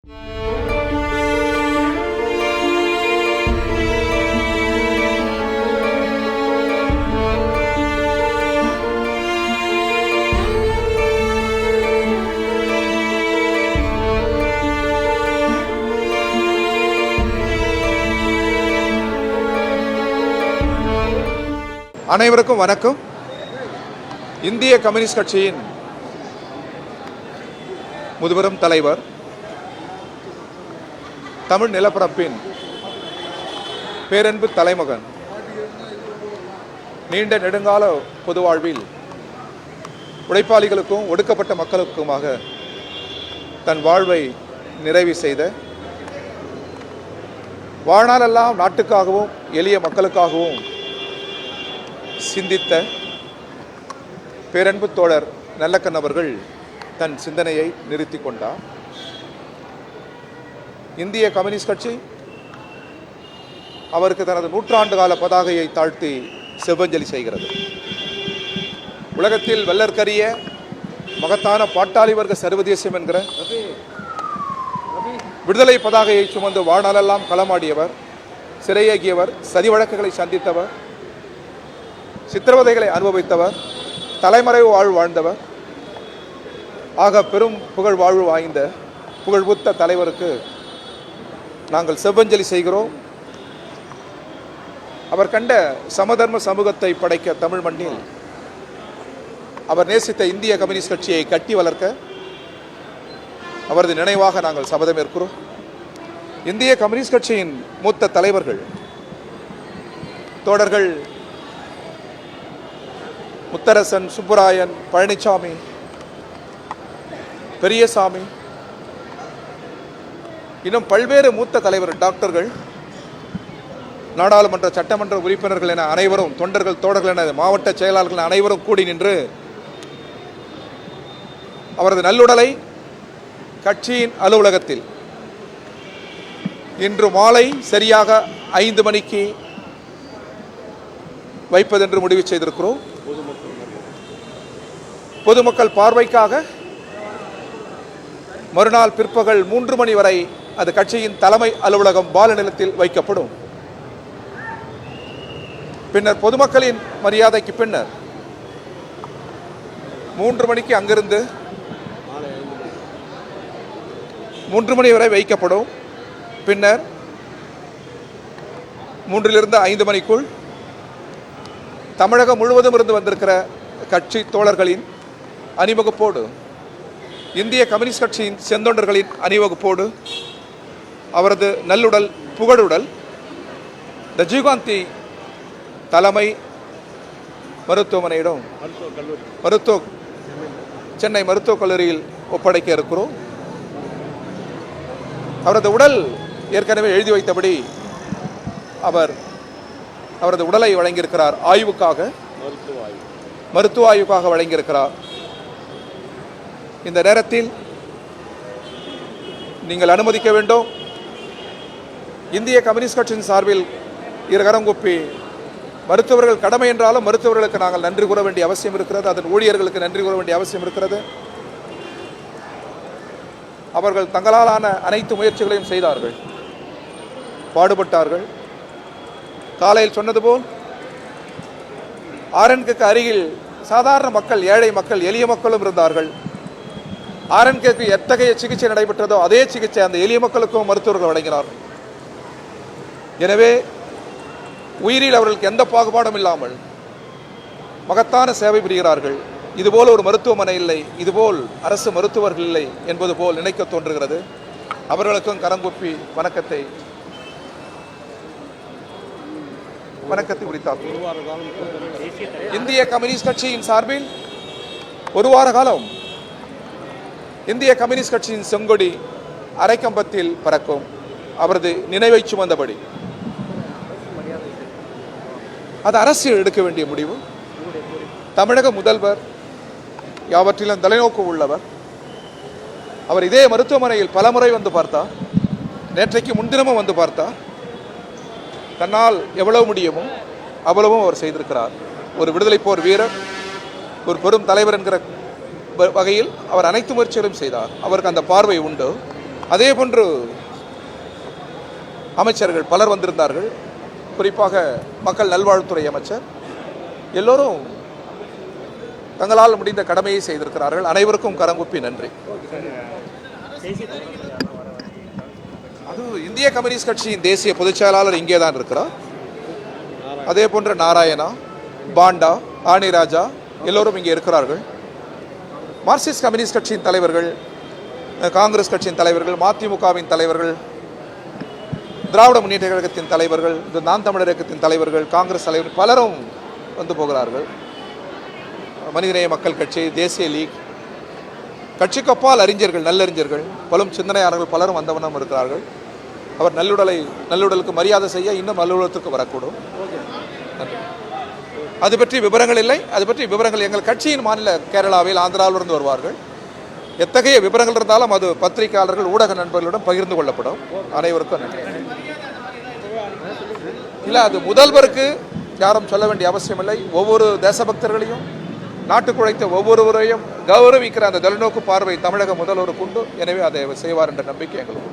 அனைவருக்கும் வணக்கம். இந்திய கம்யூனிஸ்ட் கட்சியின் முதுபெரும் தலைவர், தமிழ் நிலப்பரப்பின் பேரன்பு தலைமகன், நீண்ட நெடுங்கால பொது வாழ்வில் உழைப்பாளிகளுக்கும் ஒடுக்கப்பட்ட மக்களுக்குமாக தன் வாழ்வை நிறைவு செய்த, வாழ்நாளெல்லாம் நாட்டுக்காகவும் எளிய மக்களுக்காகவும் சிந்தித்த பேரன்பு தோழர் நல்லக்கண் அவர்கள் தன் சிந்தனையை நிறுத்தி கொண்டார். இந்திய கம்யூனிஸ்ட் கட்சி அவருக்கு தனது நூற்றாண்டு கால பதாகையை தாழ்த்தி செவ்வஞ்சலி செய்கிறது. உலகத்தில் வெள்ளற்கரிய மகத்தான பாட்டாளி வர்க்க சர்வதேசம் என்கிற விடுதலை பதாகையை சுமந்து வாழ்நாளெல்லாம் களமாடியவர், சிறையேகியவர், சதி வழக்குகளை சந்தித்தவர், சித்திரவதைகளை அனுபவித்தவர், தலைமறைவு வாழ்வு வாழ்ந்தவர், ஆக பெரும் புகழ் வாழ்வு வாய்ந்த புகழ்புத்த தலைவருக்கு நாங்கள் செவ்வஞ்சலி செய்கிறோம். அவர் கண்ட சமதர்ம சமூகத்தை படைக்க தமிழ் மண்ணில் அவர் நேசித்த இந்திய கம்யூனிஸ்ட் கட்சியை கட்டி வளர்க்க அவரது நினைவாக நாங்கள் சபதம் ஏற்கிறோம். இந்திய கம்யூனிஸ்ட் கட்சியின் மூத்த தலைவர்கள் தோழர்கள் முத்தரசன், சுப்புராயன், பழனிசாமி, பெரியசாமி, இன்னும் பல்வேறு மூத்த தலைவர் டாக்டர்கள், நாடாளுமன்ற சட்டமன்ற உறுப்பினர்கள் என அனைவரும், தொண்டர்கள், தோழர்கள் என மாவட்ட செயலாளர்கள் அனைவரும் கூடி நின்று அவரது நல்லுடலை கட்சியின் அலுவலகத்தில் இன்று மாலை சரியாக 5 மணிக்கு வைப்பதென்று முடிவு செய்திருக்கிறோம். பொதுமக்கள் பார்வைக்காக மறுநாள் பிற்பகல் 3 மணி வரை அது கட்சியின் தலைமை அலுவலகம் பால நிலத்தில் வைக்கப்படும். பின்னர் பொதுமக்களின் மரியாதைக்கு பின்னர் 3 மணிக்கு அங்கிருந்து 3 மணி வரை வைக்கப்படும். பின்னர் 3லிருந்து 5 மணிக்குள் தமிழகம் முழுவதும் இருந்து வந்திருக்கிற கட்சி தோழர்களின் அணிவகுப்போடு, இந்திய கம்யூனிஸ்ட் கட்சியின் செந்தொண்டர்களின் அணிவகுப்போடு அவரது நல்லுடல் புகழுடல் ராஜீவ்காந்தி தலைமை மருத்துவமனையிடம் சென்னை மருத்துவக் கல்லூரியில் ஒப்படைக்க இருக்கிறோம். அவரது உடல் ஏற்கனவே எழுதி வைத்தபடி அவரது உடலை வழங்கியிருக்கிறார். மருத்துவ ஆய்வுக்காக வழங்கியிருக்கிறார். இந்த நேரத்தில் நீங்கள் அனுமதிக்க வேண்டும். இந்திய கம்யூனிஸ்ட் கட்சியின் சார்பில் இருகரம் கூப்பி மருத்துவர்கள் கடமை என்றாலும் மருத்துவர்களுக்கு நாங்கள் நன்றி கூற வேண்டிய அவசியம் இருக்கிறது. அதன் ஊழியர்களுக்கு நன்றி கூற வேண்டிய அவசியம் இருக்கிறது. அவர்கள் தங்களாலான அனைத்து முயற்சிகளையும் செய்தார்கள், பாடுபட்டார்கள். காலையில் சொன்னது போல் ஆர்என்கேக்கு அருகில் சாதாரண மக்கள், ஏழை மக்கள், எளிய மக்களும் இருந்தார்கள். ஆர்என்கேக்கு எத்தகைய சிகிச்சை நடைபெற்றதோ அதே சிகிச்சை அந்த எளிய மக்களுக்கும் மருத்துவர்கள் வழங்கினார். எனவே உயிரில் அவர்களுக்கு எந்த பாகுபாடும் இல்லாமல் மகத்தான சேவை புரிகிறார்கள். இதுபோல் ஒரு மருத்துவமனை இல்லை, இதுபோல் அரசு மருத்துவர்கள் இல்லை என்பது போல் நினைக்க தோன்றுகிறது. அவர்களுக்கும் கரங்குப்பி வணக்கத்தை உரித்தார். இந்திய கம்யூனிஸ்ட் கட்சியின் சார்பில் ஒரு வார காலம் இந்திய கம்யூனிஸ்ட் கட்சியின் செங்கொடி அரைக்கம்பத்தில் பறக்கும். அவரது நினைவை சுமந்தபடி அது அரசு எடுக்க வேண்டிய முடிவு. தமிழக முதல்வர் யாவற்றிலும் தலைநோக்கு உள்ளவர். அவர் இதே மருத்துவமனையில் பலமுறை வந்து பார்த்தார். நேற்றைக்கு முன்தினமும் வந்து பார்த்தார். தன்னால் எவ்வளவு முடியுமோ அவ்வளவும் அவர் செய்திருக்கிறார். ஒரு விடுதலை போர் வீரர், ஒரு பெரும் தலைவர் என்கிற வகையில் அவர் அனைத்து முயற்சிகளையும் செய்தார். அவருக்கு அந்த பார்வை உண்டு. அதே போன்று அமைச்சர்கள் பலர் வந்திருந்தார்கள். குறிப்பாக மக்கள் நல்வாழ்வுத்துறை அமைச்சர். எல்லோரும் தங்களால் முடிந்த கடமையை செய்திருக்கிறார்கள். அனைவருக்கும் கரங்குப்பி நன்றி. அது இந்திய கம்யூனிஸ்ட் கட்சியின் தேசிய பொதுச் செயலாளர் இங்கே தான் இருக்கிறார். அதே போன்ற நாராயணா, பாண்டா, ஆணிராஜா எல்லோரும் இங்கே இருக்கிறார்கள். மார்க்சிஸ்ட் கம்யூனிஸ்ட் கட்சியின் தலைவர்கள், காங்கிரஸ் கட்சியின் தலைவர்கள், மதிமுகவின் தலைவர்கள், திராவிட முன்னேற்ற கழகத்தின் தலைவர்கள், இந்த நாம் தமிழர் இயக்கத்தின் தலைவர்கள், காங்கிரஸ் தலைவர்கள் பலரும் வந்து போகிறார்கள். மனிதநேய மக்கள் கட்சி, தேசிய லீக், கட்சிக்கு அப்பால் அறிஞர்கள், நல்லறிஞர்கள், பலும் சிந்தனையாளர்கள் பலரும் வந்தவண்ணம் இருக்கிறார்கள். அவர் நல்லுடலுக்கு மரியாதை செய்ய இன்னும் நல்லுடலத்திற்கு வரக்கூடும். அது பற்றி விவரங்கள் இல்லை. அது பற்றி விவரங்கள் எங்கள் கட்சியின் மாநில கேரளாவில், ஆந்திராவிலிருந்து வருவார்கள். எத்தகைய விவரங்கள் இருந்தாலும் அது பத்திரிகையாளர்கள், ஊடக நண்பர்களிடம் பகிர்ந்து கொள்ளப்படும். அனைவருக்கும் நன்றி. இல்லை, அது முதல்வருக்கு யாரும் சொல்ல வேண்டிய அவசியம் இல்லை. ஒவ்வொரு தேசபக்தர்களையும், நாட்டுக்கு உழைத்த ஒவ்வொருவரையும் கௌரவிக்கிற அந்த தொலைநோக்கு பார்வை தமிழக முதல்வருக்கு உண்டு. எனவே அதை செய்வார் என்ற நம்பிக்கை எங்களுக்கு.